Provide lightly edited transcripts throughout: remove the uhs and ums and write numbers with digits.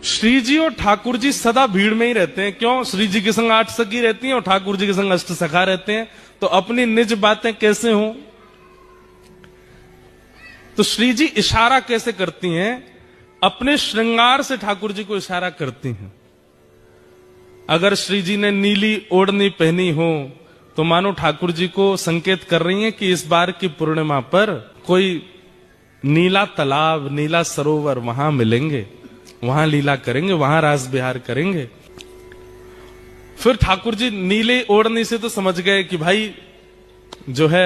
श्री जी और ठाकुर जी सदा भीड़ में ही रहते हैं। क्यों? श्री जी के संग 8 सखी रहती हैं और ठाकुर जी के संग 8 सखा रहते हैं, तो अपनी निज बातें कैसे हों? तो श्री जी इशारा कैसे करती हैं? अपने श्रृंगार से ठाकुर जी को इशारा करती हैं। अगर श्री जी ने नीली ओढ़नी पहनी हो तो मानो ठाकुर जी को संकेत कर रही हैं कि इस बार की पूर्णिमा पर कोई नीला तालाब, नीला सरोवर वहां मिलेंगे, वहां लीला करेंगे, वहां रास विहार करेंगे। फिर ठाकुर जी नीले ओढ़नी से तो समझ गए कि भाई जो है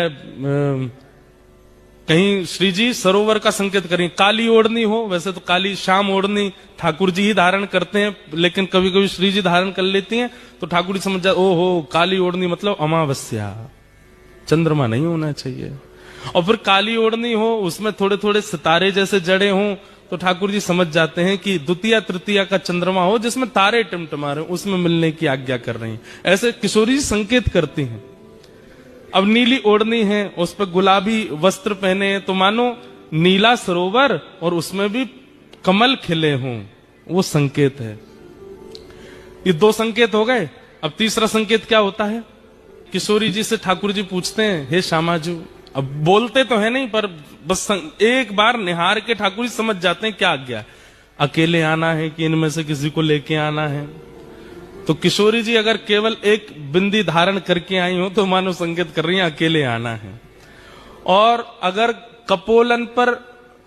कहीं श्री जी सरोवर का संकेत करें। काली ओढ़नी हो, वैसे तो काली श्याम ओढ़नी ठाकुर जी ही धारण करते हैं, लेकिन कभी कभी श्री जी धारण कर लेती हैं, तो ठाकुर जी समझ जाए ओहो काली ओढ़नी मतलब अमावस्या, चंद्रमा नहीं होना चाहिए। और फिर काली ओढ़नी हो, उसमें थोड़े थोड़े सितारे जैसे जड़े हों, तो ठाकुर जी समझ जाते हैं कि द्वितीया तृतीया का चंद्रमा हो जिसमें तारे टिमटिमा रहे, उसमें मिलने की आज्ञा कर रही हैं। ऐसे किशोरी जी संकेत करती हैं। अब नीली ओढ़नी है, उस पर गुलाबी वस्त्र पहने हैं, तो मानो नीला सरोवर और उसमें भी कमल खिले हों, वो संकेत है। ये 2 संकेत हो गए। अब तीसरा संकेत क्या होता है? किशोरी जी से ठाकुर जी पूछते हैं, हे श्यामाजू, अब बोलते तो है नहीं पर बस एक बार निहार के ठाकुर जी समझ जाते हैं क्या आज्ञा, अकेले आना है कि इनमें से किसी को लेके आना है। तो किशोरी जी अगर केवल एक बिंदी धारण करके आई हो तो मानो संकेत कर रही हैं अकेले आना है। और अगर कपोलन पर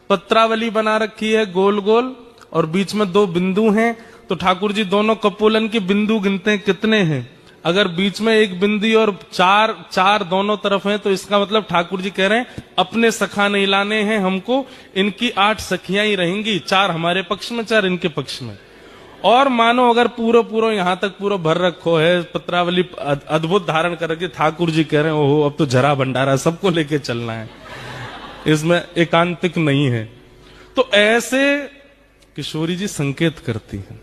पत्रावली बना रखी है गोल गोल और बीच में 2 बिंदु हैं, तो ठाकुर जी दोनों कपोलन के बिंदु गिनते हैं कितने हैं। अगर बीच में 1 बिंदी और 4 दोनों तरफ हैं, तो इसका मतलब ठाकुर जी कह रहे हैं अपने सखा नहीं लाने हैं हमको, इनकी 8 सखियां ही रहेंगी, 4 हमारे पक्ष में 4 इनके पक्ष में। और मानो अगर पूरा यहां तक पूरा भर रखो है, पत्रावली अद्भुत धारण कर रखी, ठाकुर जी कह रहे हैं ओहो अब तो जरा भंडारा सबको लेके चलना है, इसमें एकांतिक नहीं है। तो ऐसे किशोरी जी संकेत करती हैं।